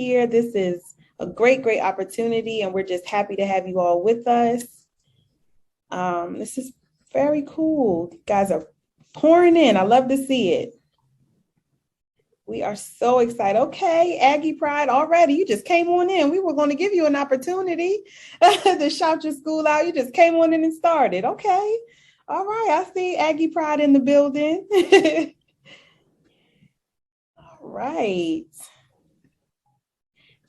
here. This is a great, great opportunity, and we're just happy to have you all with us. This is very cool. You guys are pouring in. I love to see it. We are so excited. Okay, Aggie Pride already. You just came on in. We were going to give you an opportunity to shout your school out. You just came on in and started. Okay. All right. I see Aggie Pride in the building. All right.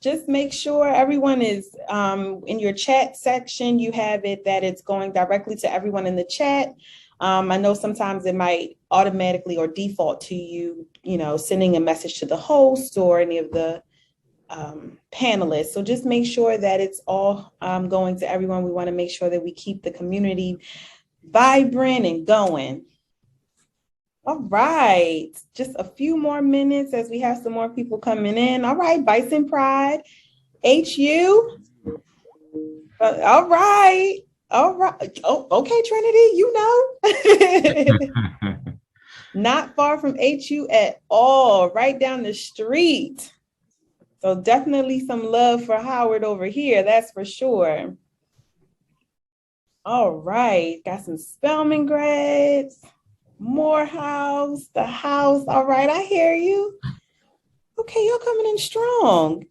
Just make sure everyone is in your chat section. You have it that it's going directly to everyone in the chat. I know sometimes it might automatically or default to you, sending a message to the host or any of the panelists. So just make sure that it's all going to everyone. We want to make sure that we keep the community vibrant and going. All right, just a few more minutes as we have some more people coming in. All right, Bison Pride, HU. All right. Oh, okay, Trinity, Not far from HU at all, right down the street. So definitely some love for Howard over here, that's for sure. All right, got some Spelman grads. Morehouse, the house. All right, I hear you. Okay, you're coming in strong.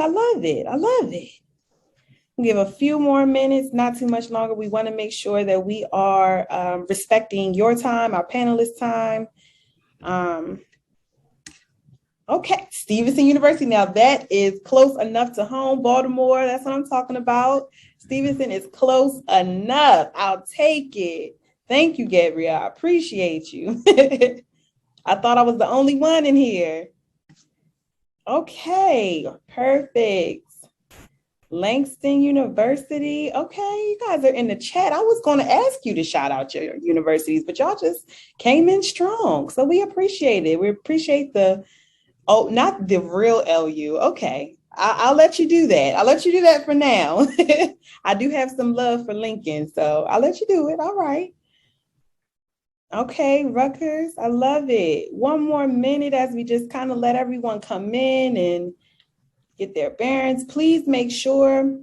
I love it. We'll give a few more minutes, not too much longer. We want to make sure that we are respecting your time, our panelists' time. Okay, Stevenson University. Now that is close enough to home. Baltimore, that's what I'm talking about. Stevenson is close enough. I'll take it. Thank you, Gabrielle. I appreciate you. I thought I was the only one in here. Okay, perfect. Langston University. Okay, you guys are in the chat. I was going to ask you to shout out your universities, but y'all just came in strong. So we appreciate it. We appreciate not the real LU. Okay, I'll let you do that. I'll let you do that for now. I do have some love for Lincoln, so I'll let you do it. All right. Okay, Rutgers, I love it. One more minute as we just kind of let everyone come in and get their bearings. Please make sure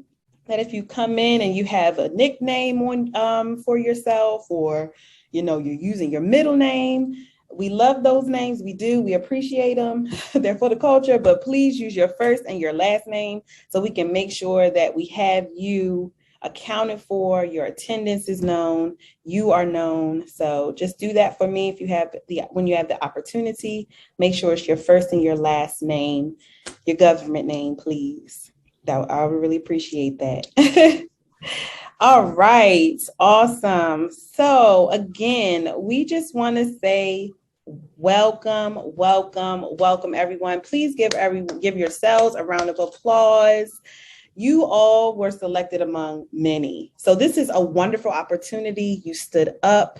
that if you come in and you have a nickname on for yourself, or you're using your middle name. We love those names. We do. We appreciate them. They're for the culture, but please use your first and your last name so we can make sure that we have you accounted for, your attendance is known, you are known. So just do that for me when you have the opportunity. Make sure it's your first and your last name, your government name, please. I would really appreciate that. All right, awesome. So again, we just want to say welcome everyone. Please give yourselves a round of applause. You all were selected among many. So this is a wonderful opportunity. You stood up.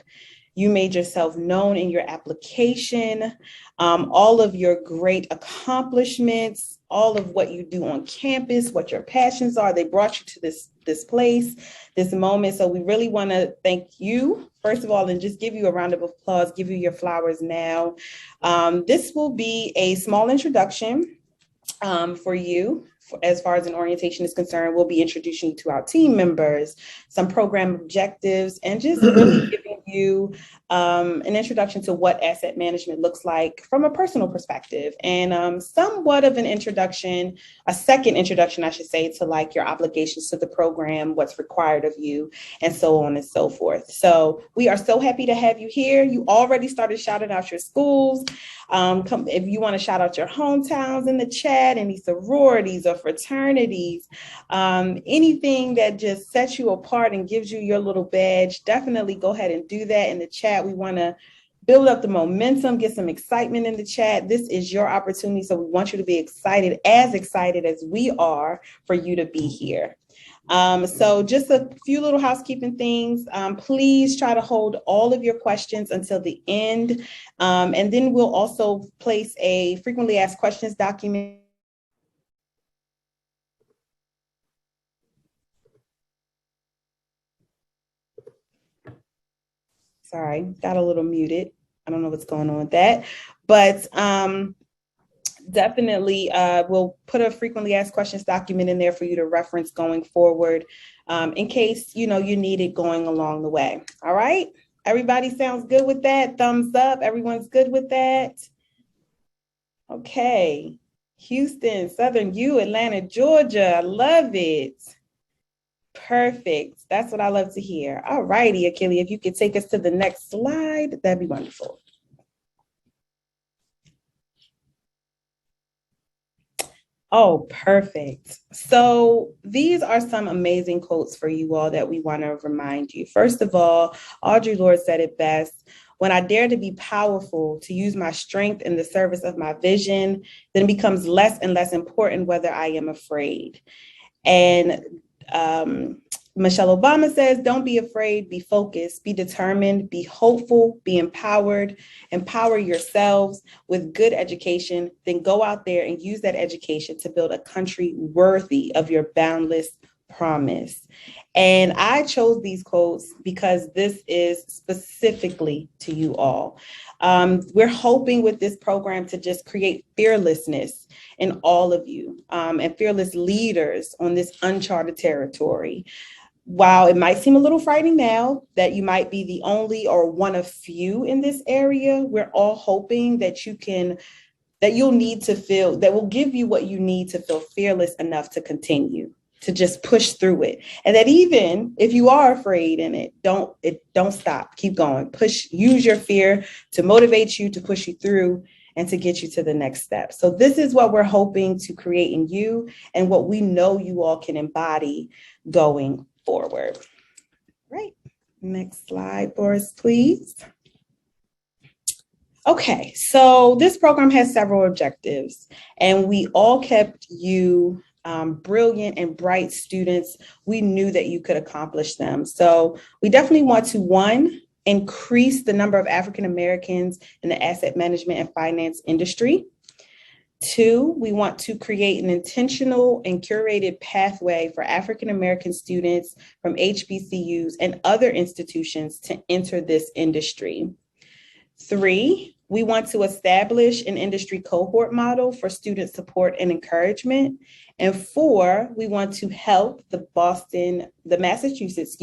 You made yourself known in your application. All of your great accomplishments, all of what you do on campus, what your passions are, they brought you to this place, this moment. So we really want to thank you, first of all, and just give you a round of applause, give you your flowers now. This will be a small introduction for you. As far as an orientation is concerned, we'll be introducing you to our team members, some program objectives, and just really giving you an introduction to what asset management looks like from a personal perspective, and somewhat of an introduction, a second introduction, I should say, to like your obligations to the program, what's required of you, and so on and so forth. So we are so happy to have you here. You already started shouting out your schools. If you want to shout out your hometowns in the chat, any sororities or fraternities, anything that just sets you apart and gives you your little badge, definitely go ahead and do that in the chat. We want to build up the momentum, get some excitement in the chat. This is your opportunity, so we want you to be excited as we are for you to be here. So just a few little housekeeping things. Please try to hold all of your questions until the end. And then we'll also place a frequently asked questions document. Sorry, got a little muted. I don't know what's going on with that. But definitely we'll put a frequently asked questions document in there for you to reference going forward, in case you need it going along the way. All right, everybody sounds good with that? Thumbs up. Everyone's good with that? Okay. Houston, Southern U, Atlanta, Georgia. I love it. Perfect. That's what I love to hear. All righty, Achille, if you could take us to the next slide, that'd be wonderful. Oh, perfect. So these are some amazing quotes for you all that we want to remind you. First of all, Audre Lorde said it best: when I dare to be powerful, to use my strength in the service of my vision, then it becomes less and less important whether I am afraid. And Michelle Obama says, don't be afraid, be focused, be determined, be hopeful, be empowered, empower yourselves with good education, then go out there and use that education to build a country worthy of your boundless promise. And I chose these quotes because this is specifically to you all. We're hoping with this program to just create fearlessness in all of you, and fearless leaders on this uncharted territory. While it might seem a little frightening now that you might be the only or one of few in this area, we're all hoping that you'll need to feel, that will give you what you need to feel fearless enough to continue, to just push through it. And that even if you are afraid in it, don't stop, keep going, use your fear to motivate you, to push you through, and to get you to the next step. So this is what we're hoping to create in you and what we know you all can embody going forward. Right. Next slide for us, please. Okay, so this program has several objectives, and we all kept you brilliant and bright students. We knew that you could accomplish them. So we definitely want to, one, increase the number of African Americans in the asset management and finance industry. Two, we want to create an intentional and curated pathway for African American students from HBCUs and other institutions to enter this industry. Three, we want to establish an industry cohort model for student support and encouragement. And four, we want to help the Massachusetts,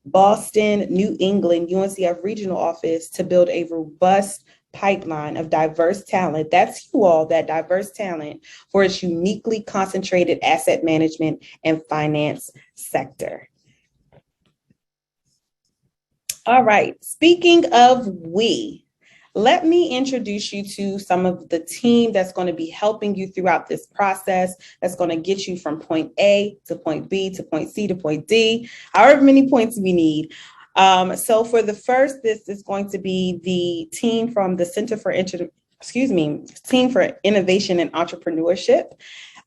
Boston, New England, UNCF regional office to build a robust pipeline of diverse talent. That's you all, that diverse talent for its uniquely concentrated asset management and finance sector. All right, speaking of we, let me introduce you to some of the team that's going to be helping you throughout this process, that's going to get you from point A to point B to point C to point D, however many points we need. So for the first, this is going to be the team from the Center for Team for Innovation and Entrepreneurship.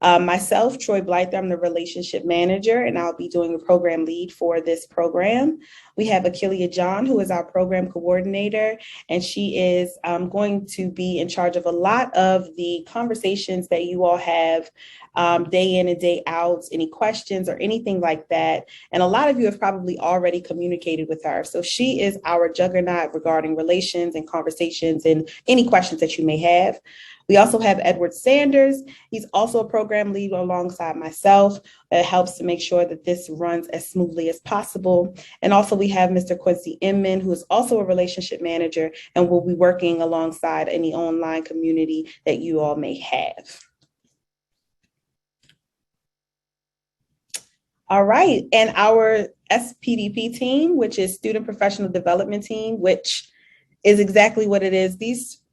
Myself, Troy Blyther, I'm the relationship manager, and I'll be doing the program lead for this program. We have Achille John, who is our program coordinator, and she is going to be in charge of a lot of the conversations that you all have day in and day out, any questions or anything like that. And a lot of you have probably already communicated with her. So she is our juggernaut regarding relations and conversations and any questions that you may have. We also have Edward Sanders. He's also a program lead alongside myself. That helps to make sure that this runs as smoothly as possible. And also we have Mr. Quincy Inman, who is also a relationship manager and will be working alongside any online community that you all may have. All right, and our SPDP team, which is Student Professional Development Team, which is exactly what it is.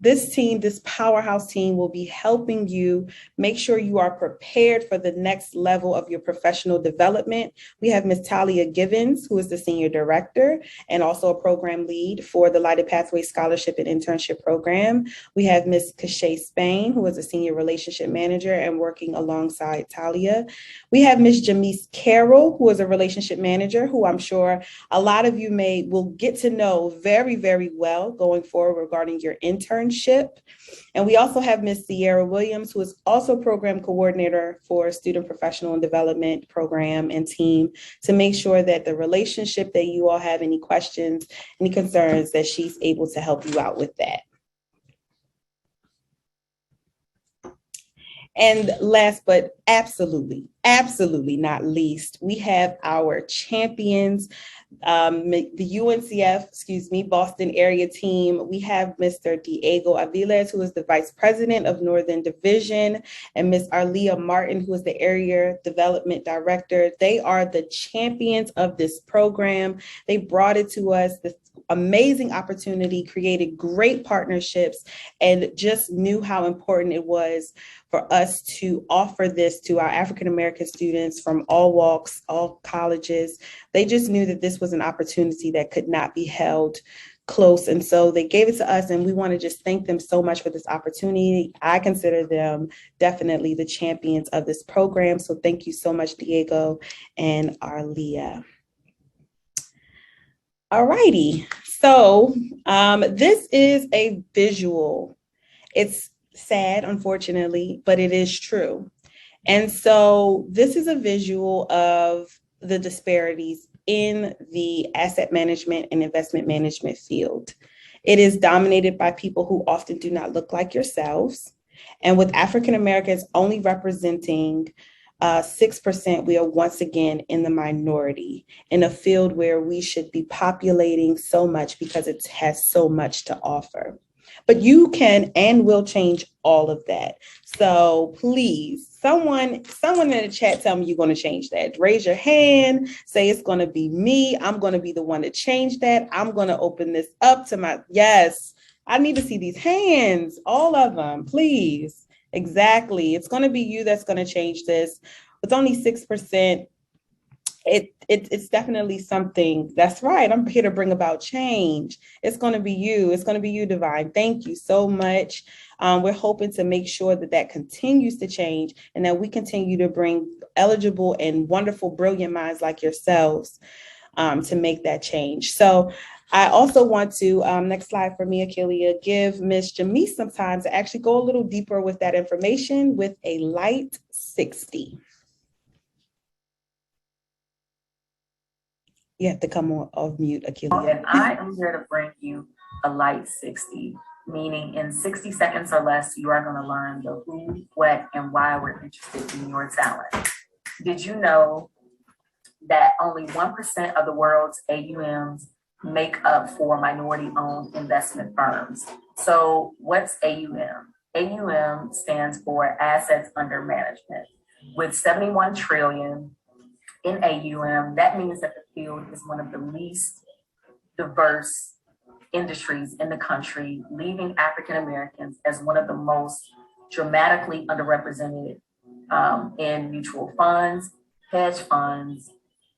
This team, this powerhouse team, will be helping you make sure you are prepared for the next level of your professional development. We have Ms. Talia Givens, who is the senior director and also a program lead for the Lighted Pathway Scholarship and Internship Program. We have Ms. Cachet Spain, who is a senior relationship manager and working alongside Talia. We have Ms. Jamise Carroll, who is a relationship manager, who I'm sure a lot of you will get to know very, very well going forward regarding your internship. And we also have Ms. Sierra Williams, who is also program coordinator for Student Professional and Development Program and team, to make sure that the relationship that you all have, any questions, any concerns, that she's able to help you out with that. And last but absolutely not least, we have our champions, the UNCF, Boston area team. We have Mr. Diego Aviles, who is the Vice President of Northern Division, and Ms. Arlia Martin, who is the Area Development Director. They are the champions of this program. They brought it to us, this amazing opportunity, created great partnerships, and just knew how important it was for us to offer this to our African American students from all walks, all colleges. They just knew that this was an opportunity that could not be held close. And so they gave it to us, and we want to just thank them so much for this opportunity. I consider them definitely the champions of this program. So thank you so much, Diego and Arlia. All righty. So this is a visual. It's sad, unfortunately, but it is true. And so this is a visual of the disparities in the asset management and investment management field. It is dominated by people who often do not look like yourselves. And with African Americans only representing 6%, we are once again in the minority in a field where we should be populating so much because it has so much to offer. But you can and will change all of that. So please, someone in the chat, tell me you're going to change that. Raise your hand, say it's going to be me. I'm going to be the one to change that. I'm going to open this up to my, yes, I need to see these hands, all of them, please. Exactly. It's going to be you that's going to change this. With only 6%, it's definitely something. That's right. I'm here to bring about change. It's going to be you. It's going to be you, Divine. Thank you so much. We're hoping to make sure that that continues to change and that we continue to bring eligible and wonderful, brilliant minds like yourselves to make that change. So I also want to, next slide for me, Akelia, give Ms. Jamise some time to actually go a little deeper with that information with a light 60. You have to come off mute, Akelia. And I am here to bring you a light 60, meaning in 60 seconds or less, you are going to learn the who, what, and why we're interested in your talent. Did you know that only 1% of the world's AUMs make up for minority-owned investment firms? So what's AUM? AUM stands for Assets Under Management. With 71 trillion in AUM, that means that the field is one of the least diverse industries in the country, leaving African Americans as one of the most dramatically underrepresented in mutual funds, hedge funds,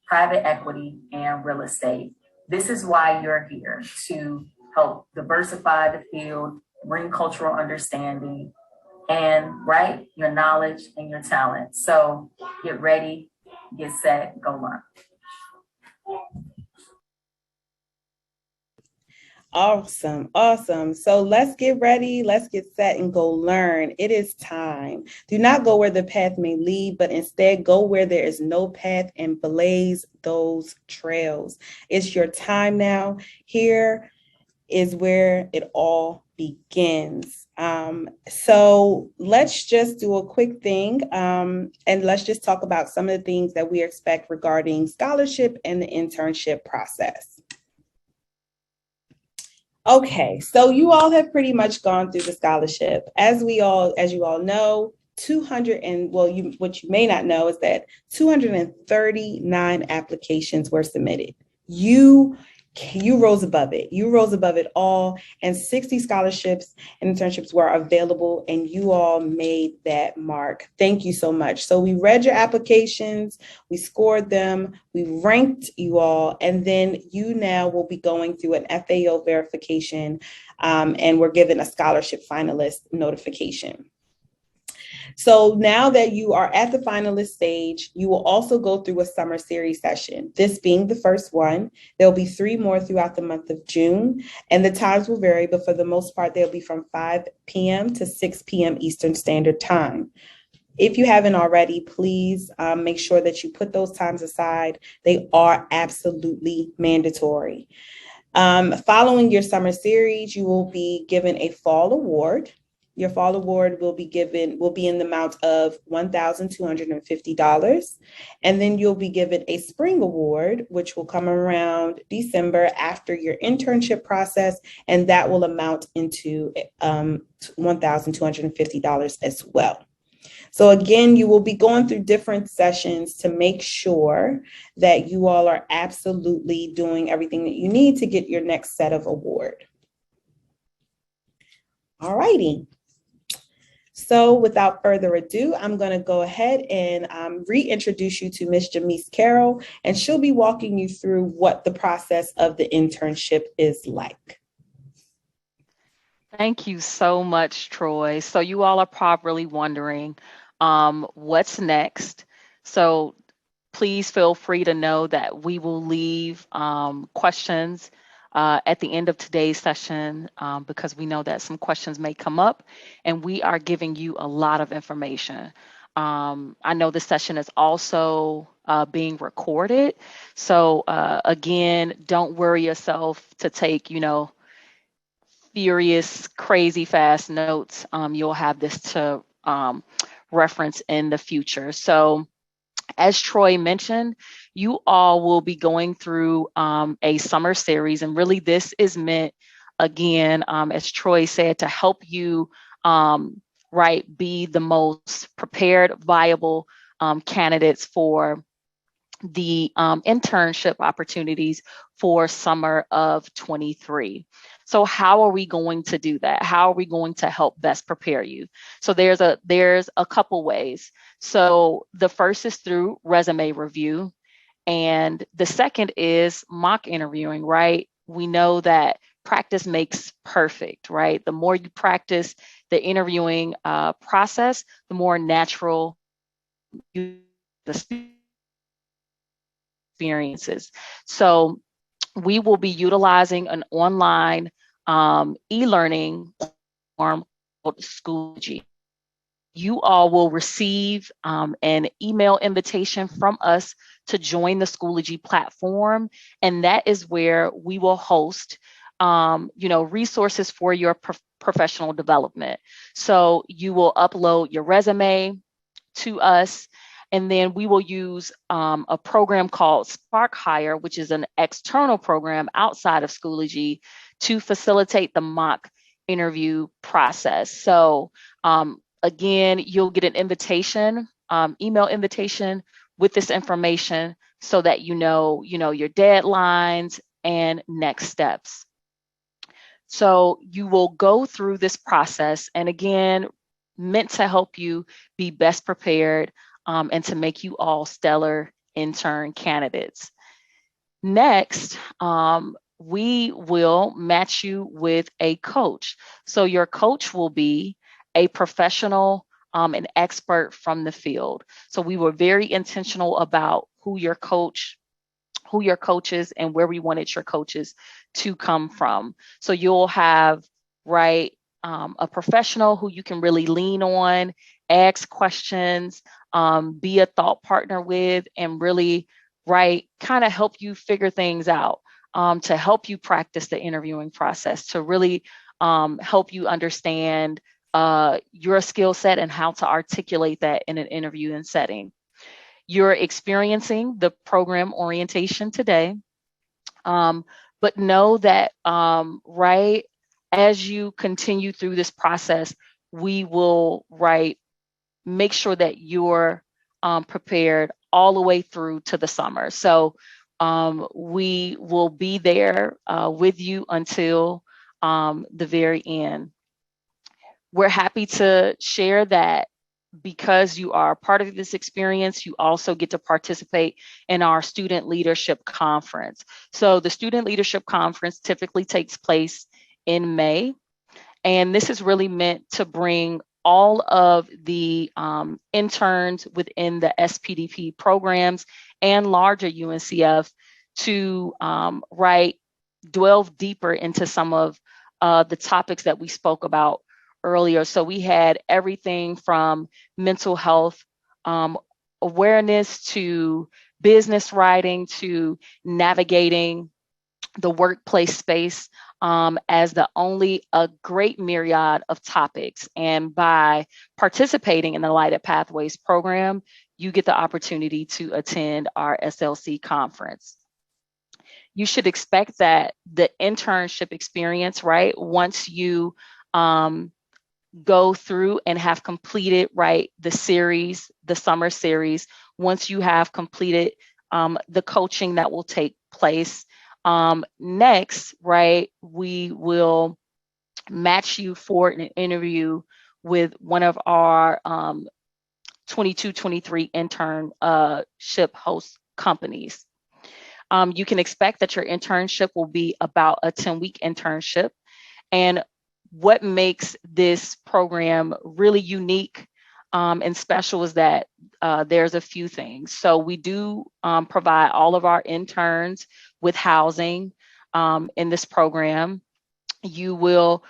private equity, and real estate. This is why you're here, to help diversify the field, bring cultural understanding, and your knowledge and your talent. So get ready, get set, go learn. Awesome. So let's get ready, let's get set and go learn. It is time. Do not go where the path may lead, but instead go where there is no path and blaze those trails. It's your time now. Here is where it all begins. So let's just do a quick thing and let's just talk about some of the things that we expect regarding scholarship and the internship process. Okay, so you all have pretty much gone through the scholarship. As you all know, what you may not know is that 239 applications were submitted. You rose above it. You rose above it all, and 60 scholarships and internships were available, and you all made that mark. Thank you so much. So we read your applications, we scored them, we ranked you all, and then you now will be going through an FAO verification, and we're given a scholarship finalist notification. So now that you are at the finalist stage, you will also go through a summer series session, this being the first one. There'll be 3 more throughout the month of June, and the times will vary, but for the most part, they'll be from 5 p.m. to 6 p.m. Eastern Standard Time. If you haven't already, please make sure that you put those times aside. They are absolutely mandatory. Following your summer series, you will be given a fall award. Your fall award will be in the amount of $1,250. And then you'll be given a spring award, which will come around December after your internship process, and that will amount into $1,250 as well. So again, you will be going through different sessions to make sure that you all are absolutely doing everything that you need to get your next set of award. All righty. So without further ado, I'm going to go ahead and reintroduce you to Ms. Jamise Carroll, and she'll be walking you through what the process of the internship is like. Thank you so much, Troy. So you all are probably wondering what's next. So please feel free to know that we will leave questions at the end of today's session because we know that some questions may come up, and we are giving you a lot of information. I know this session is also being recorded. So again, don't worry yourself to take, furious, crazy fast notes. You'll have this to reference in the future. So as Troy mentioned, you all will be going through a summer series, and really this is meant, again, as Troy said, to help you be the most prepared, viable candidates for the internship opportunities for summer of 23. So how are we going to do that? How are we going to help best prepare you? So there's a couple ways. So the first is through resume review, and the second is mock interviewing, right? We know that practice makes perfect, right? The more you practice the interviewing process, the more natural you the experiences. So we will be utilizing an online e-learning platform called Schoology. You all will receive an email invitation from us to join the Schoology platform, and that is where we will host resources for your professional development. So you will upload your resume to us, and then we will use a program called Spark Hire, which is an external program outside of Schoology to facilitate the mock interview process. So again, you'll get an invitation, email invitation with this information so that you know your deadlines and next steps. So you will go through this process, and again, meant to help you be best prepared and to make you all stellar intern candidates. Next, we will match you with a coach. So your coach will be a professional, an expert from the field. So we were very intentional about who your coaches and where we wanted your coaches to come from. So you'll have, a professional who you can really lean on, ask questions, be a thought partner with, and really, kind of help you figure things out, to help you practice the interviewing process, to really help you understand your skill set and how to articulate that in an interviewing setting. You're experiencing the program orientation today, but know that, as you continue through this process, we will, make sure that you're prepared all the way through to the summer. So we will be there with you until the very end. We're happy to share that because you are part of this experience, you also get to participate in our Student Leadership Conference. So the Student Leadership Conference typically takes place in May, and this is really meant to bring all of the interns within the SPDP programs and larger UNCF to delve deeper into some of the topics that we spoke about earlier. So we had everything from mental health awareness to business writing to navigating the workplace space as a great myriad of topics. And by participating in the Lighted Pathways program, you get the opportunity to attend our SLC conference. You should expect that the internship experience, right, once you go through and have completed, right, the series, the summer series, once you have completed the coaching that will take place, next, right, we will match you for an interview with one of our 22-23 internship host companies. You can expect that your internship will be about a 10-week internship. And what makes this program really unique and special is that there's a few things. So we do provide all of our interns with housing in this program. You will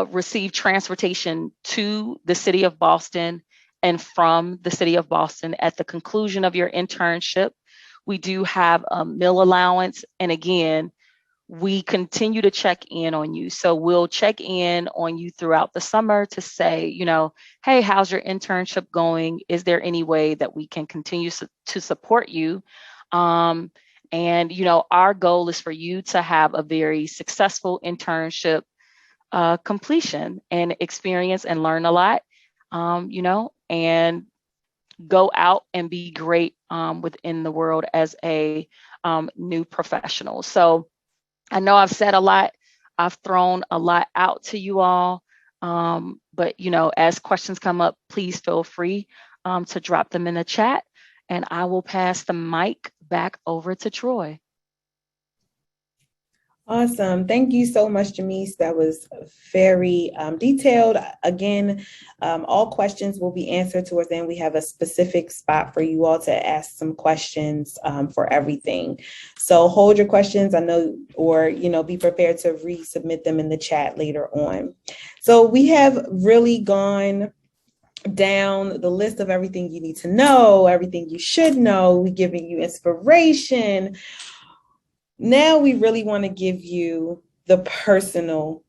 receive transportation to the city of Boston and from the city of Boston at the conclusion of your internship. We do have a meal allowance. And again, we continue to check in on you. So we'll check in on you throughout the summer to say, you know, hey, how's your internship going? Is there any way that we can continue to support you? And, you know, our goal is for you to have a very successful internship completion and experience and learn a lot, you know, and go out and be great within the world as a new professional. So I know I've said a lot, I've thrown a lot out to you all, but, you know, as questions come up, please feel free to drop them in the chat, and I will pass the mic back over to Troy. Awesome. Thank you so much, Jamise. That was very detailed. Again, all questions will be answered towards the end. We have a specific spot for you all to ask some questions for everything. So hold your questions, I know, or, you know, be prepared to resubmit them in the chat later on. So we have really gone down the list of everything you need to know, everything you should know. We're giving you inspiration. Now we really want to give you the personal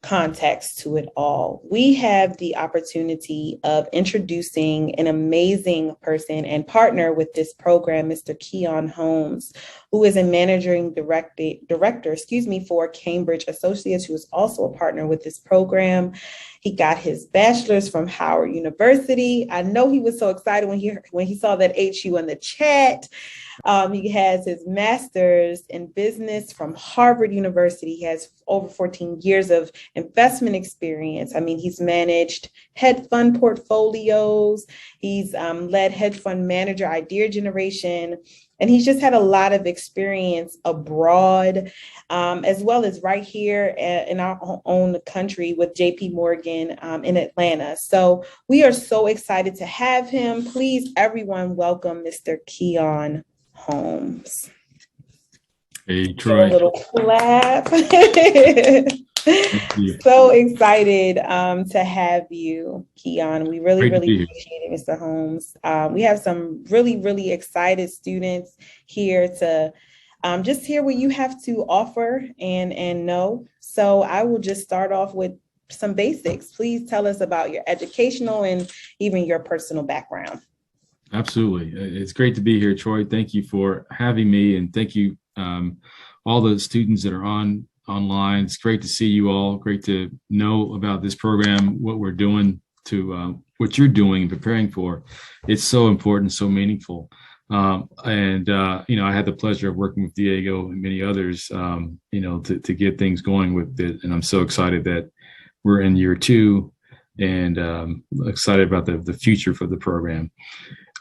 context to it all. We have the opportunity of introducing an amazing person and partner with this program, Mr. Keon Holmes, who is a managing director, for Cambridge Associates, who is also a partner with this program. He got his bachelor's from Howard University. I know he was so excited when he saw that HU in the chat. He has his master's in business from Harvard University. He has over 14 years of investment experience. I mean, he's managed hedge fund portfolios. He's led hedge fund manager idea generation. And he's just had a lot of experience abroad, as well as right here in our own country with JP Morgan in Atlanta. So we are so excited to have him. Please, everyone, welcome Mr. Keon Holmes. Hey, Troy. A little clap. So excited to have you, Keon. We really appreciate it, Mr. Holmes. We have some really excited students here to just hear what you have to offer and know. So I will just start off with some basics. Please tell us about your educational and even your personal background. Absolutely. It's great to be here, Troy. Thank you for having me, and thank you all the students that are online. It's great to see you all. Great to know about this program, what we're doing, what you're doing and preparing for. It's so important, so meaningful. You know, I had the pleasure of working with Diego and many others, you know, to get things going with it. And I'm so excited that we're in year 2 and excited about the future for the program.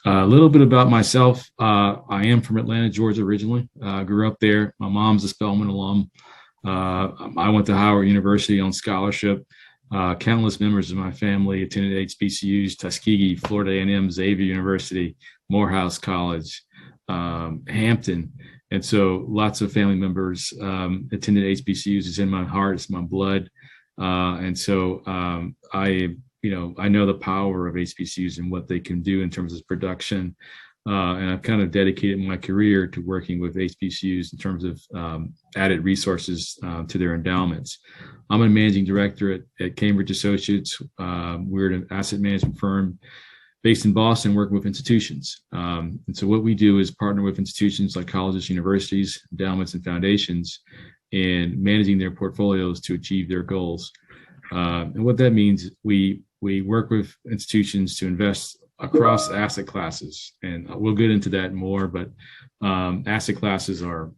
A little bit about myself. I am from Atlanta, Georgia originally. Grew up there. My mom's a Spelman alum. I went to Howard University on scholarship. Countless members of my family attended HBCUs, Tuskegee, Florida A&M, Xavier University, Morehouse College, Hampton. And so lots of family members attended HBCUs. It's in my heart, it's my blood. And so I know the power of HBCUs and what they can do in terms of production And I've kind of dedicated my career to working with HBCUs in terms of added resources to their endowments. I'm a managing director at Cambridge Associates. We're an asset management firm based in Boston, working with institutions. And so what we do is partner with institutions like colleges, universities, endowments, and foundations in managing their portfolios to achieve their goals. And what that means, we work with institutions to invest across asset classes. And we'll get into that more, but asset classes are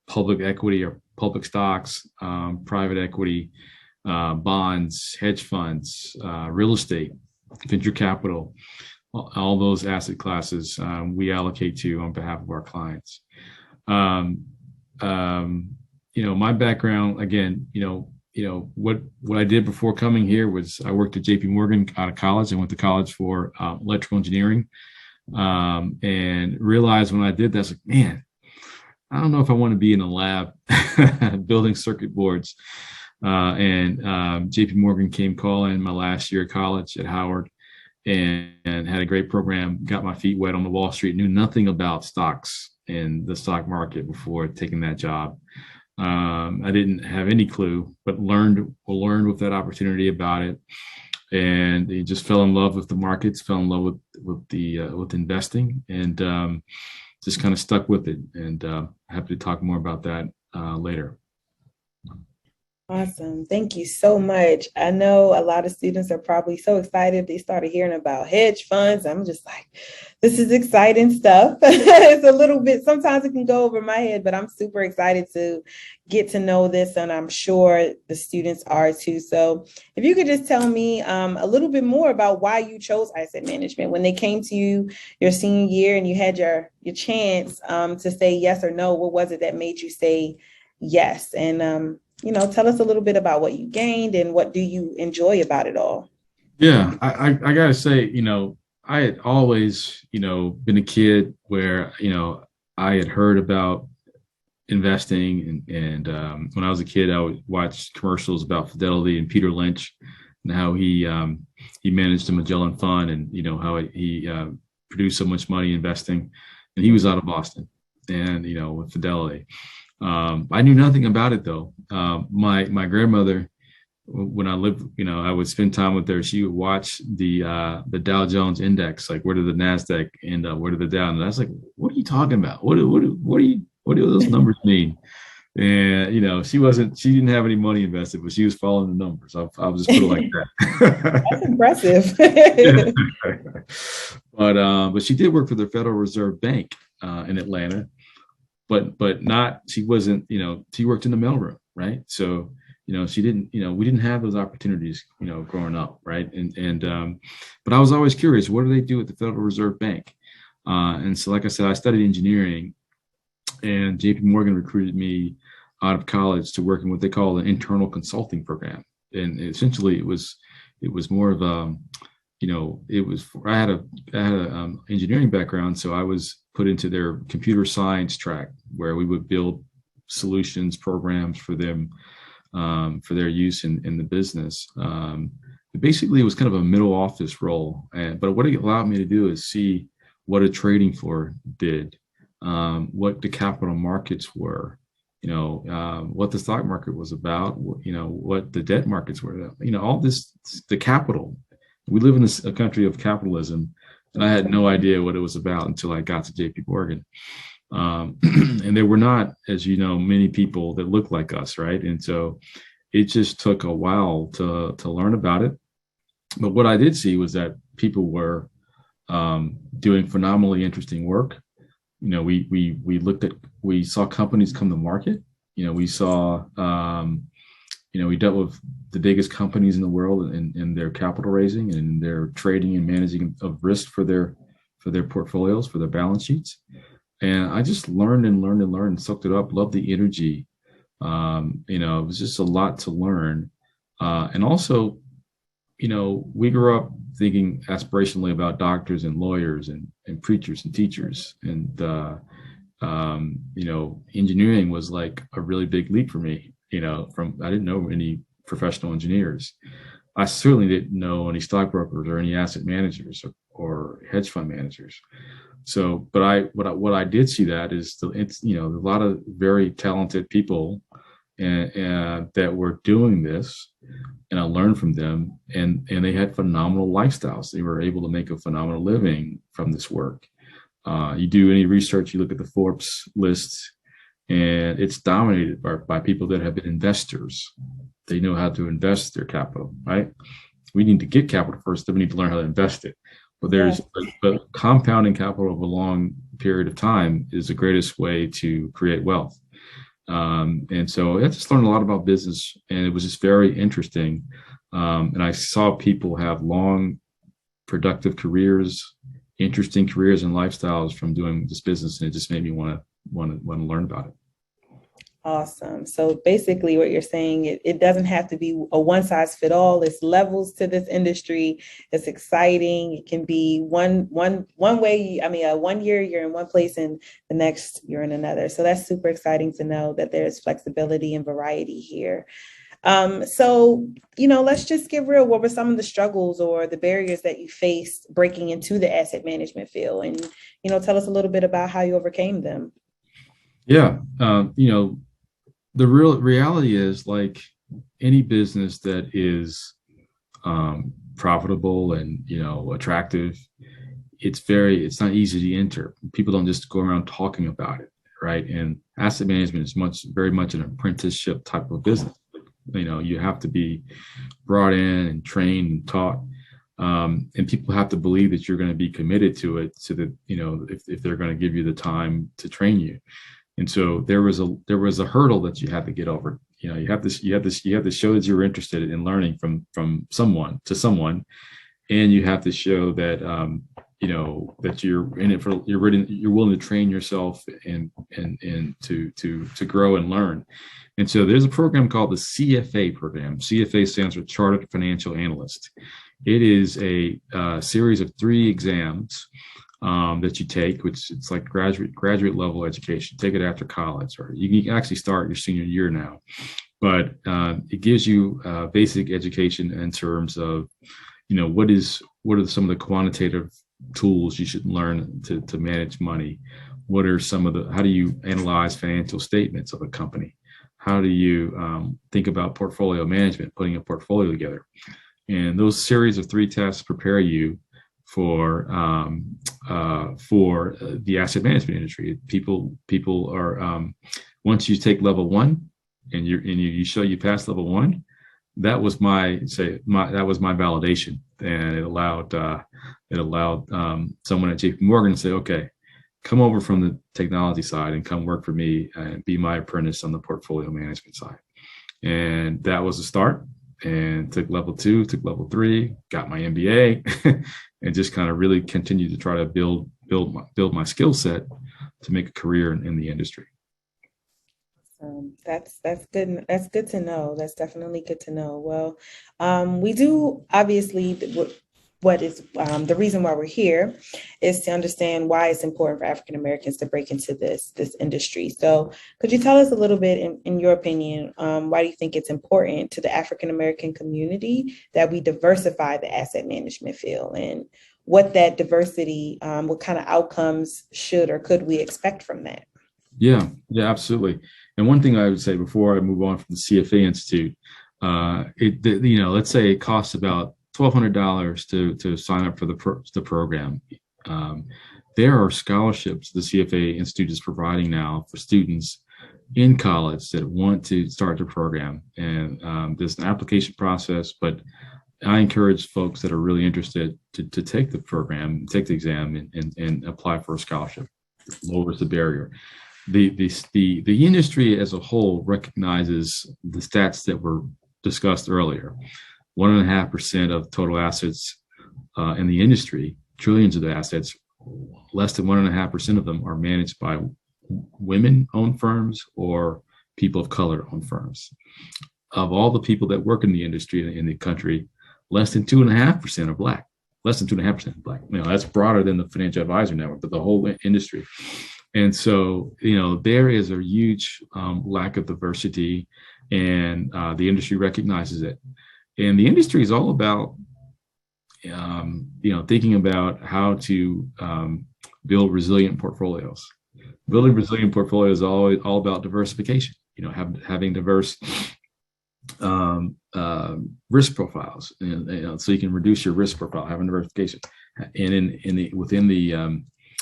public equity or public stocks, private equity, bonds, hedge funds, real estate, venture capital, all those asset classes we allocate to on behalf of our clients. My background, again, what I did before coming here was I worked at JP Morgan out of college. I went to college for electrical engineering, and realized when I did that, I was like, man, I don't know if I want to be in a lab building circuit boards. And JP Morgan came calling my last year at college at Howard, and had a great program, got my feet wet on the Wall Street, knew nothing about stocks and the stock market before taking that job. I didn't have any clue, but learned with that opportunity about it, and just fell in love with the markets, fell in love with investing, and just kind of stuck with it. And happy to talk more about that later. Awesome. Thank you so much. I know a lot of students are probably so excited. They started hearing about hedge funds. I'm just like, this is exciting stuff. It's a little bit, sometimes it can go over my head, but I'm super excited to get to know this. And I'm sure the students are too. So if you could just tell me a little bit more about why you chose asset management when they came to you your senior year and you had your chance to say yes or no. What was it that made you say yes? And tell us a little bit about what you gained and what do you enjoy about it all? Yeah, I gotta say, I had always, been a kid where, I had heard about investing, and when I was a kid, I would watch commercials about Fidelity and Peter Lynch and how he managed the Magellan Fund, and how he produced so much money investing, and he was out of Boston, and with Fidelity. I knew nothing about it though. My grandmother, when I lived, I would spend time with her. She would watch the Dow Jones index, like where did the Nasdaq end up, where did the Dow? And I was like, what are you talking about? What do those numbers mean? And she didn't have any money invested, but she was following the numbers. I'll just put it like that. That's impressive. But she did work for the Federal Reserve Bank in Atlanta. But not, she wasn't, she worked in the mailroom, right? So, she didn't, we didn't have those opportunities, growing up, right? But I was always curious, what do they do at the Federal Reserve Bank? And so, like I said, I studied engineering, and JP Morgan recruited me out of college to work in what they call an internal consulting program. And essentially it was more of I had a engineering background, so I was put into their computer science track where we would build solutions, programs for them, for their use in the business. Basically, it was kind of a middle office role, but what it allowed me to do is see what a trading floor did, what the capital markets were, what the stock market was about, what the debt markets were, all this, the capital. We live in a country of capitalism, and I had no idea what it was about until I got to JP Morgan. And there were not, as you know, many people that look like us, right? And so it just took a while to learn about it. But what I did see was that people were doing phenomenally interesting work. We saw companies come to market. We saw, we dealt with the biggest companies in the world in their capital raising and their trading and managing of risk for their portfolios, for their balance sheets. And I just learned and sucked it up, loved the energy. It was just a lot to learn. And also, we grew up thinking aspirationally about doctors and lawyers and preachers and teachers. And, engineering was like a really big leap for me. I didn't know any professional engineers. I certainly didn't know any stockbrokers or any asset managers or hedge fund managers. So, but what I did see that is it's, a lot of very talented people and that were doing this, and I learned from them, and they had phenomenal lifestyles. They were able to make a phenomenal living from this work. You do any research, you look at the Forbes list, and it's dominated by people that have been investors. They know how to invest their capital, right? We need to get capital first, then we need to learn how to invest it. But but compounding capital over a long period of time is the greatest way to create wealth. And so I just learned a lot about business, and it was just very interesting. And I saw people have long, productive careers, interesting careers and lifestyles from doing this business, and it just made me want to learn about it. Awesome. So basically what you're saying, it doesn't have to be a one size fit all. It's levels to this industry. It's exciting. It can be one way. I mean, 1 year you're in one place and the next you're in another. So that's super exciting to know that there's flexibility and variety here. So, let's just get real. What were some of the struggles or the barriers that you faced breaking into the asset management field? And, tell us a little bit about how you overcame them. Yeah. The real reality is, like any business that is profitable and, attractive, it's not easy to enter. People don't just go around talking about it, right? And asset management is very much an apprenticeship type of business. You have to be brought in and trained and taught, and people have to believe that you're going to be committed to it, so that if they're going to give you the time to train you. And so there was a hurdle that you had to get over. You have to show that you're interested in learning from someone to someone, and you have to show that that you're in it for, you're willing to train yourself and to grow and learn. And so there's a program called the CFA program. CFA stands for Chartered Financial Analyst. It is a series of 3 exams that you take, which it's like graduate level education. Take it after college, or you can actually start your senior year now. But it gives you basic education in terms of, what are some of the quantitative tools you should learn to manage money. What are how do you analyze financial statements of a company? How do you think about portfolio management, putting a portfolio together? And those series of 3 tests prepare you for the asset management industry. People are once you take level 1 and you show you pass level 1, that was my validation, and it allowed someone at JP Morgan to say, okay, come over from the technology side and come work for me and be my apprentice on the portfolio management side. And that was the start. And took level 2, took level 3, got my MBA, and just kind of really continued to try to build my skill set to make a career in the industry. That's good. That's good to know. That's definitely good to know. Well, we do obviously what is the reason why we're here is to understand why it's important for African Americans to break into this industry. So could you tell us a little bit, in your opinion, why do you think it's important to the African American community that we diversify the asset management field, and what that diversity, what kind of outcomes should or could we expect from that? Yeah, absolutely. And one thing I would say before I move on from the CFA Institute, let's say it costs about $1,200 to sign up for the program. There are scholarships the CFA Institute is providing now for students in college that want to start the program. And there's an application process, but I encourage folks that are really interested to take the program, take the exam, and apply for a scholarship. It lowers the barrier. The industry as a whole recognizes the stats that were discussed earlier. 1.5% of total assets in the industry, trillions of assets, less than 1.5% of them are managed by women-owned firms or people of color-owned firms. Of all the people that work in the industry in the country, less than 2.5% are Black. Less than 2.5% are Black. That's broader than the Financial Advisor Network, but the whole industry. And so, there is a huge lack of diversity, and the industry recognizes it. And the industry is all about thinking about how to build resilient portfolios. Building resilient portfolios is all about diversification. Having diverse risk profiles, so you can reduce your risk profile, having diversification. And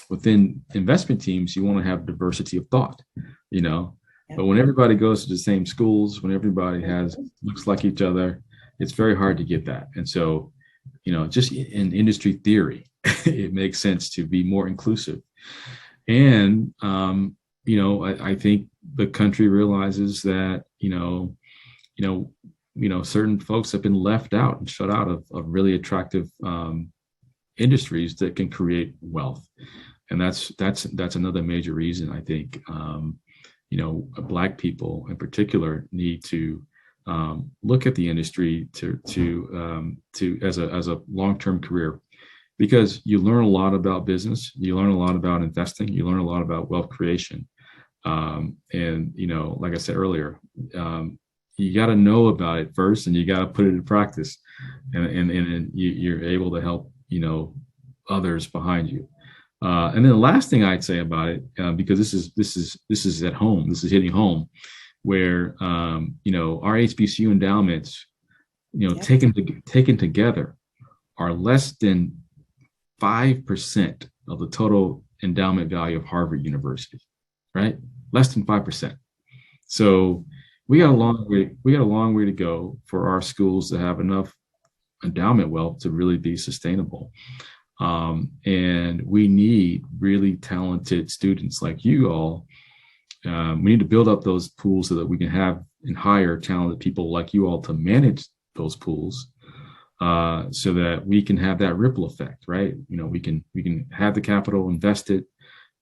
within investment teams, you want to have diversity of thought, But when everybody goes to the same schools, when everybody looks like each other, it's very hard to get that. And so, just in industry theory, it makes sense to be more inclusive. And I think the country realizes that certain folks have been left out and shut out of really attractive industries that can create wealth. And that's another major reason I think Black people in particular need to look at the industry to as a long-term career, because you learn a lot about business, you learn a lot about investing, you learn a lot about wealth creation, and like I said earlier, you got to know about it first, and you got to put it in practice, and you're able to help others behind you. And then the last thing I'd say about it, because this is at home, this is hitting home, where our HBCU endowments, taken together, are less than 5% of the total endowment value of Harvard University, right? Less than 5%. So we got a long way to go for our schools to have enough endowment wealth to really be sustainable. And we need really talented students like you all. We need to build up those pools so that we can have and hire talented people like you all to manage those pools, so that we can have that ripple effect, right? We can have the capital, invest it,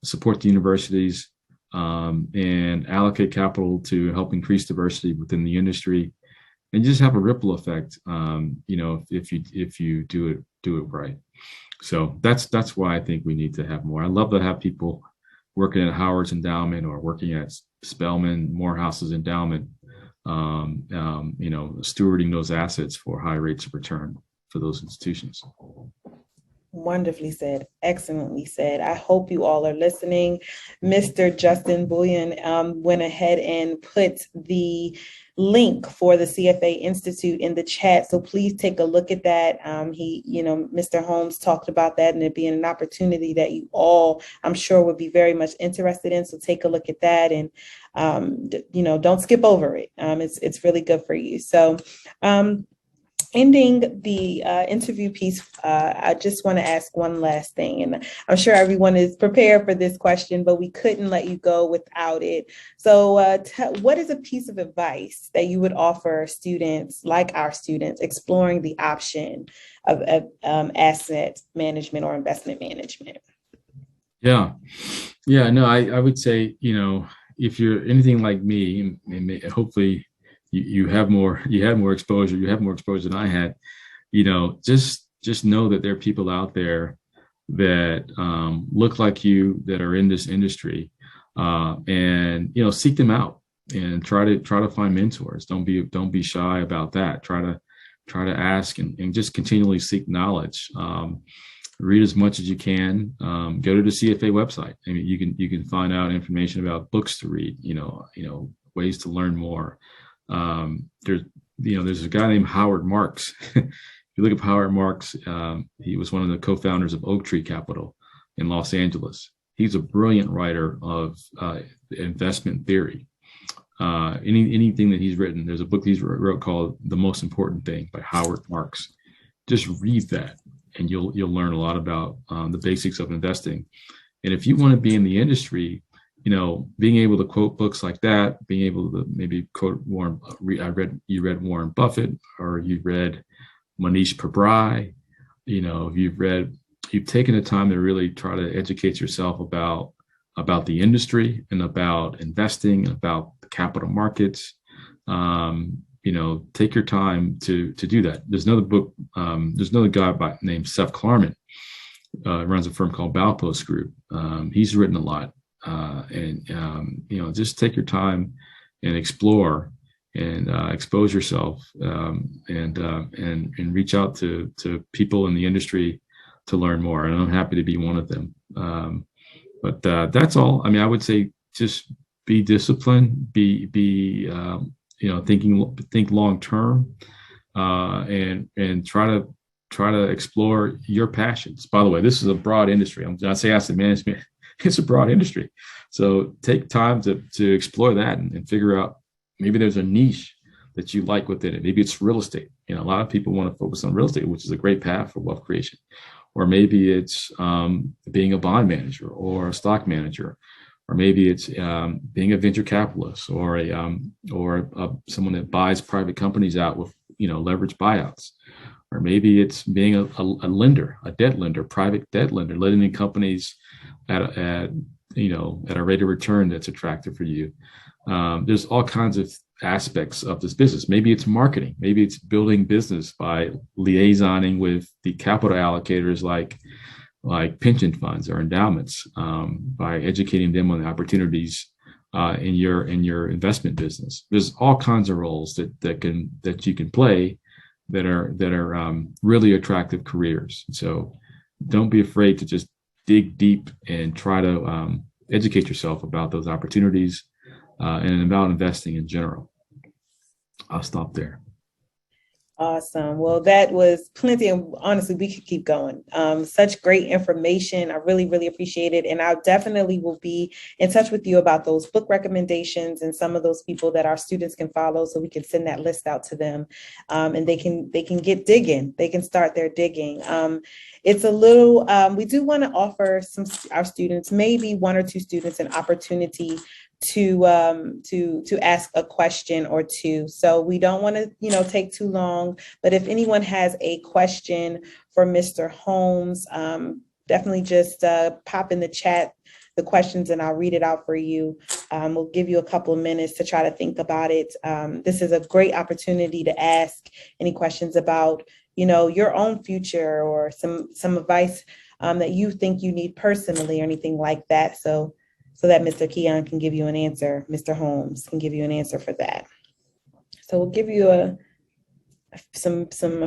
support the universities, and allocate capital to help increase diversity within the industry, and just have a ripple effect. If you do it right. So that's why I think we need to have more. I love to have people working at Howard's endowment or working at Spelman Morehouse's endowment, stewarding those assets for high rates of return for those institutions. Wonderfully said. Excellently said. I hope you all are listening. Mr. Justin Bullion went ahead and put the link for the CFA Institute in the chat. So please take a look at that. Mr. Holmes talked about that, and it being an opportunity that you all, I'm sure, would be very much interested in. So take a look at that, and don't skip over it. It's really good for you. So ending the interview piece, I just want to ask one last thing, and I'm sure everyone is prepared for this question, but we couldn't let you go without it. So what is a piece of advice that you would offer students, like our students, exploring the option of asset management or investment management? No, I would say, if you're anything like me, and hopefully you have more exposure. You have more exposure than I had. Just know that there are people out there that look like you, that are in this industry, and seek them out and try to find mentors. Don't be shy about that. Try to ask and just continually seek knowledge. Read as much as you can. Go to the CFA website. I mean, you can find out information about books to read. Ways to learn more. There's a guy named Howard Marks. If you look up Howard Marks, he was one of the co-founders of Oak Tree Capital in Los Angeles. He's a brilliant writer of investment theory. Anything that he's written, there's a book he's wrote called The Most Important Thing by Howard Marks. Just read that, and you'll learn a lot about the basics of investing. And if you want to be in the industry, being able to quote books like that, being able to maybe quote you read Warren Buffett, or you read Manish Pabrai, you've taken the time to really try to educate yourself about the industry and about investing and about the capital markets. Take your time to do that. There's another book. There's another guy named Seth Klarman, runs a firm called Balpost Group. He's written a lot. Just take your time and explore and expose yourself, and reach out to people in the industry to learn more. And I'm happy to be one of them. But that's all. I mean, I would say just be disciplined, be think long term, and try to explore your passions. By the way, this is a broad industry. I'm not saying asset management; it's a broad industry. So take time to explore that and figure out maybe there's a niche that you like within it. Maybe it's real estate. A lot of people want to focus on real estate, which is a great path for wealth creation. Or maybe it's being a bond manager or a stock manager, or maybe it's being a venture capitalist or someone that buys private companies out with leveraged buyouts, or maybe it's being a lender, a debt lender, private debt lender, lending in companies at a rate of return that's attractive for you. There's all kinds of aspects of this business. Maybe it's marketing. Maybe it's building business by liaisoning with the capital allocators like pension funds or endowments, by educating them on the opportunities in your investment business. There's all kinds of roles that you can play that are really attractive careers. So don't be afraid to just dig deep and try to educate yourself about those opportunities and about investing in general. I'll stop there. Awesome. Well, that was plenty. And honestly, we could keep going. Such great information. I really, really appreciate it. And I definitely will be in touch with you about those book recommendations and some of those people that our students can follow, so we can send that list out to them, and they can get digging. They can start their digging. It's a little, we do want to offer our students, maybe one or two students, an opportunity to ask a question or two. So we don't want to, take too long, but if anyone has a question for Mr. Holmes, definitely just pop in the chat the questions and I'll read it out for you. We'll give you a couple of minutes to try to think about it. This is a great opportunity to ask any questions about, your own future or some advice that you think you need personally or anything like that. So that Mr. Keon can give you an answer, Mr. Holmes can give you an answer for that. So we'll give you a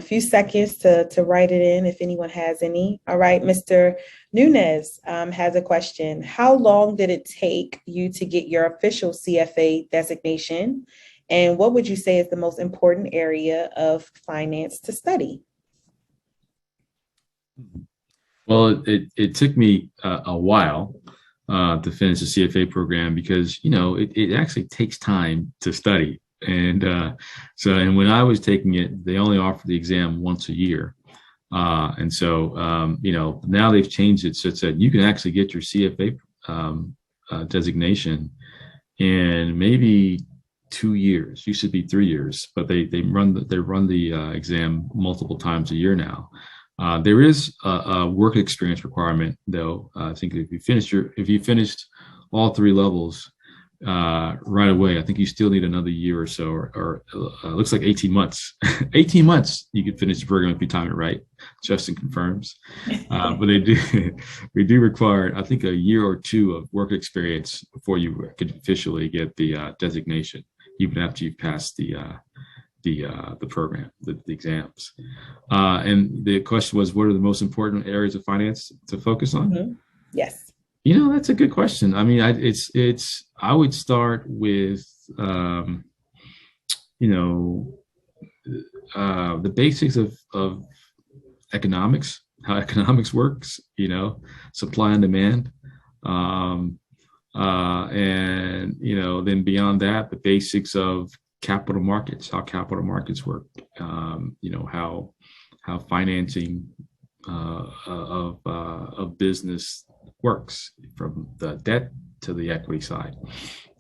few seconds to write it in if anyone has any. All right, Mr. Nunez has a question. How long did it take you to get your official CFA designation? And what would you say is the most important area of finance to study? Well, it took me a while to finish the CFA program because, it actually takes time to study. And when I was taking it, they only offer the exam once a year. And so, now they've changed it such that you can actually get your CFA designation in maybe 2 years. Used to be 3 years, but they run the exam multiple times a year now. There is a work experience requirement, though. I think if you finished all 3 levels right away, I think you still need another year or so, or looks like 18 months. 18 months you could finish the program if you time it right. Justin confirms. But we do require, I think, a year or 2 of work experience before you could officially get the designation, even after you've passed the program, the exams. And the question was, what are the most important areas of finance to focus on? Mm-hmm. Yes. That's a good question. I mean, I would start with, the basics of economics, how economics works, supply and demand. And, then beyond that, the basics of capital markets, how capital markets work, how financing of business works from the debt to the equity side.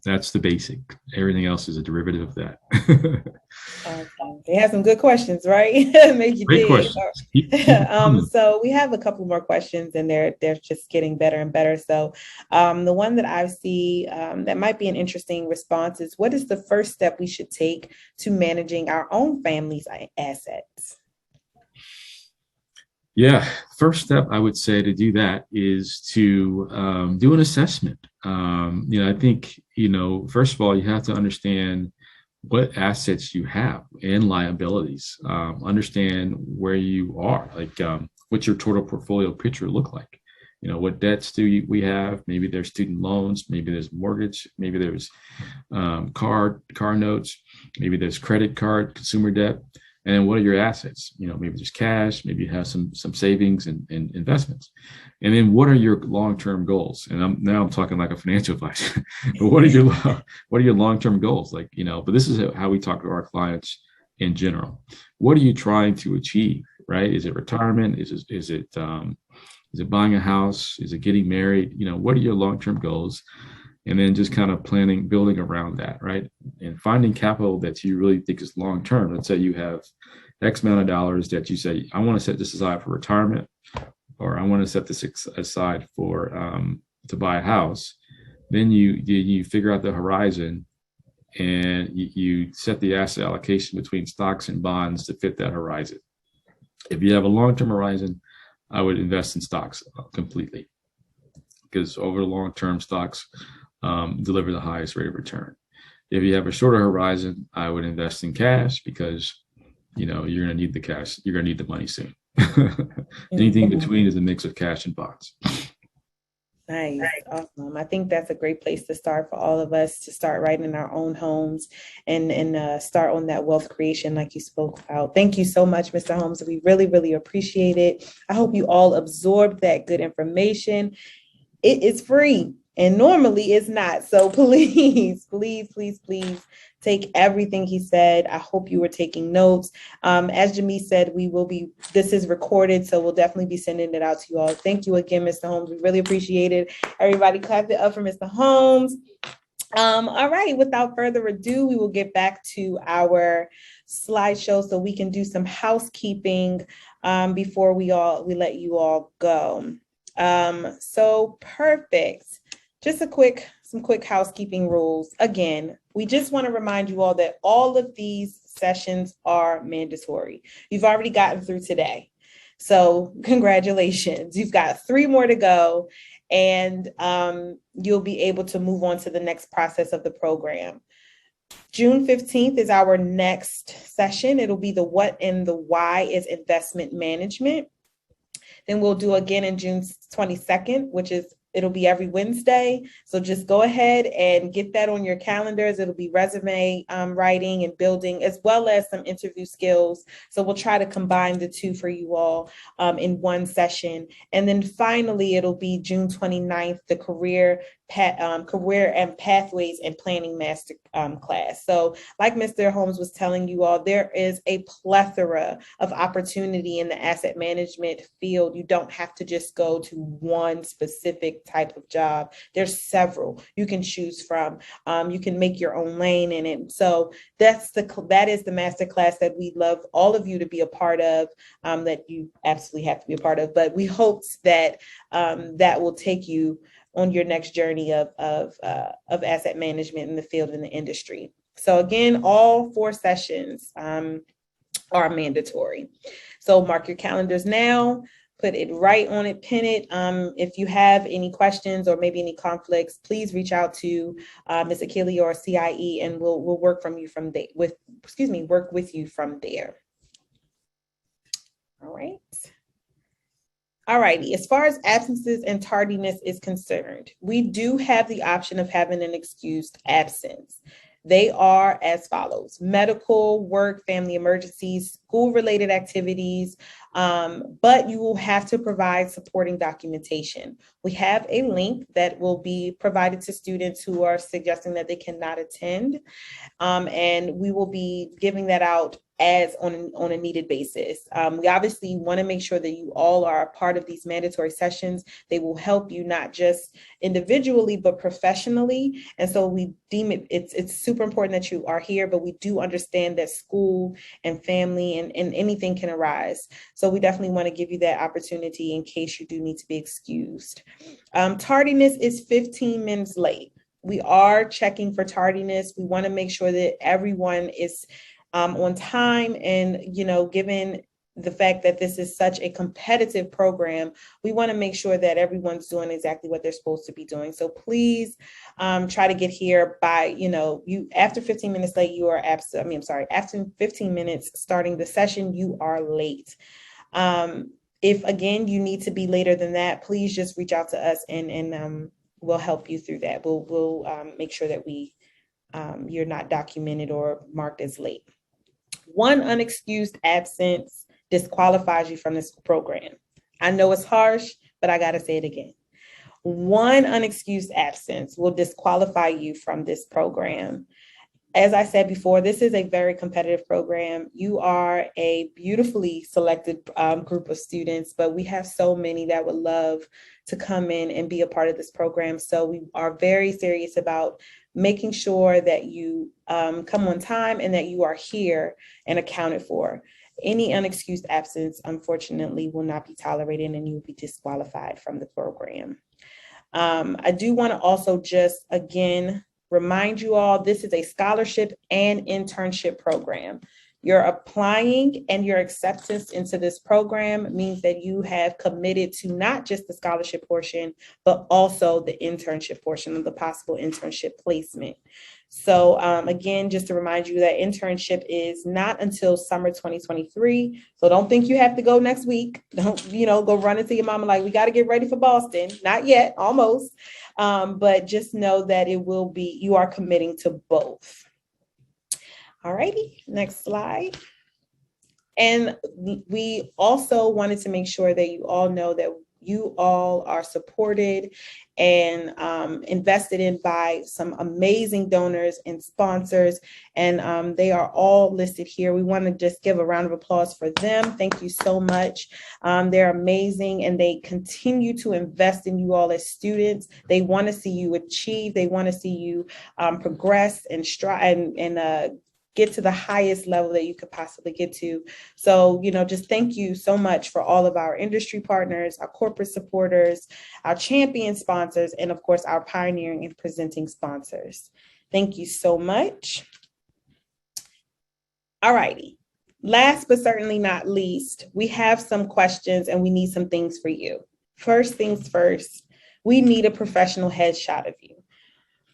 That's the basic. Everything else is a derivative of that. They have some good questions, right? Make you Great dig. questions. So we have a couple more questions, and they're just getting better and better. So the one that I see that might be an interesting response is, what is the first step we should take to managing our own family's assets? Yeah, first step I would say to do that is to do an assessment. I think, first of all, you have to understand what assets you have and liabilities. Understand where you are, like what's your total portfolio picture look like? What debts we have? Maybe there's student loans, maybe there's mortgage, maybe there's car notes, maybe there's credit card, consumer debt. And then what are your assets? Maybe there's cash, maybe you have some savings and investments. And then what are your long-term goals? And I'm talking like a financial advisor, but what are your long-term goals? But this is how we talk to our clients in general. What are you trying to achieve, right? Is it retirement? Is it buying a house? Is it getting married? What are your long-term goals? And then just kind of building around that, right? And finding capital that you really think is long-term. Let's say you have X amount of dollars that you say, I want to set this aside for retirement, or I want to set this aside for to buy a house. Then you figure out the horizon, and you set the asset allocation between stocks and bonds to fit that horizon. If you have a long-term horizon, I would invest in stocks completely, because over the long term, stocks deliver the highest rate of return. If you have a shorter horizon, I would invest in cash, because you're going to need the cash. You're going to need the money soon. Anything in between is a mix of cash and bonds. Nice. Awesome. I think that's a great place to start for all of us, to start right in our own homes and start on that wealth creation like you spoke about. Thank you so much, Mr. Holmes. We really, really appreciate it. I hope you all absorbed that good information. It is free, and normally it's not. So please, please, please, please take everything he said. I hope you were taking notes. As Jamie said, this is recorded, so we'll definitely be sending it out to you all. Thank you again, Mr. Holmes. We really appreciate it. Everybody clap it up for Mr. Holmes. All right, without further ado, we will get back to our slideshow so we can do some housekeeping before we let you all go. So perfect. Just some quick housekeeping rules. Again, we just want to remind you all that all of these sessions are mandatory. You've already gotten through today. So congratulations. You've got 3 more to go, and you'll be able to move on to the next process of the program. June 15th is our next session. It'll be the what and the why is investment management. Then we'll do again in June 22nd, it'll be every Wednesday. So just go ahead and get that on your calendars. It'll be resume writing and building, as well as some interview skills. So we'll try to combine the two for you all in one session. And then finally, it'll be June 29th, the career and pathways and planning master class. So like Mr. Holmes was telling you all, there is a plethora of opportunity in the asset management field. You don't have to just go to one specific type of job. There's several you can choose from. You can make your own lane in it. So that is the master class that we love all of you to be a part of, that you absolutely have to be a part of. But we hope that that will take you on your next journey of asset management in the field and the industry. So again, all 4 sessions are mandatory. So mark your calendars now, put it right on it, pin it. If you have any questions or maybe any conflicts, please reach out to Ms. Achille or CIE, and we'll work with you from there. All right. All righty. As far as absences and tardiness is concerned, we do have the option of having an excused absence. They are as follows: medical, work, family emergencies, school-related activities, but you will have to provide supporting documentation. We have a link that will be provided to students who are suggesting that they cannot attend, and we will be giving that out as on a needed basis. We obviously want to make sure that you all are a part of these mandatory sessions. They will help you not just individually, but professionally. And so we deem it's super important that you are here, but we do understand that school and family and anything can arise. So we definitely want to give you that opportunity in case you do need to be excused. Tardiness is 15 minutes late. We are checking for tardiness. We want to make sure that everyone is on time and, given the fact that this is such a competitive program, we want to make sure that everyone's doing exactly what they're supposed to be doing. So please try to get here by, you after 15 minutes late, you are absent. After 15 minutes starting the session, you are late. If again, you need to be later than that, please just reach out to us and we'll help you through that. We'll make sure that you're not documented or marked as late. One unexcused absence disqualifies you from this program. I know it's harsh, but I got to say it again. One unexcused absence will disqualify you from this program. As I said before, this is a very competitive program. You are a beautifully selected group of students, but we have so many that would love to come in and be a part of this program. So we are very serious about making sure that you come on time and that you are here and accounted for. Any unexcused absence, unfortunately, will not be tolerated and you will be disqualified from the program. I do want to also just, again, remind you all, this is a scholarship and internship program. Your applying and your acceptance into this program means that you have committed to not just the scholarship portion, but also the internship portion of the possible internship placement. So again, just to remind you that internship is not until summer 2023. So don't think you have to go next week. Don't, go run into your mama like, we got to get ready for Boston. Not yet, almost. But just know that you are committing to both. All righty, next slide. And we also wanted to make sure that you all know that you all are supported and invested in by some amazing donors and sponsors, and they are all listed here. We want to just give a round of applause for them. Thank you so much. They're amazing, and they continue to invest in you all as students. They want to see you achieve. They want to see you progress and strive and get to the highest level that you could possibly get to. So, just thank you so much for all of our industry partners, our corporate supporters, our champion sponsors, and of course, our pioneering and presenting sponsors. Thank you so much. All righty. Last but certainly not least, we have some questions and we need some things for you. First things first, we need a professional headshot of you.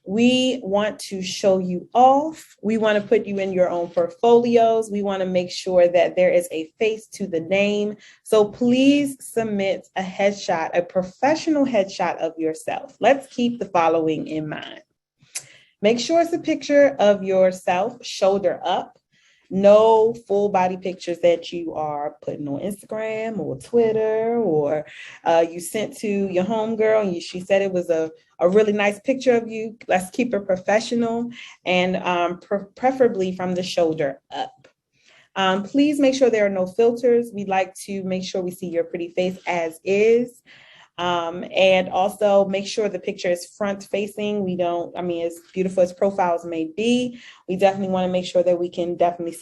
We want to show you off. We want to put you in your own portfolios. We want to make sure that there is a face to the name. So please submit a headshot, a professional headshot of yourself. Let's keep the following in mind. Make sure it's a picture of yourself, shoulder up. No full body pictures that you are putting on Instagram or Twitter or you sent to your homegirl and she said it was a really nice picture of you. Let's keep it professional and preferably from the shoulder up. Please make sure there are no filters. We'd like to make sure we see your pretty face as is. And also make sure the picture is front facing. As beautiful as profiles may be, we definitely want to make sure that we can definitely see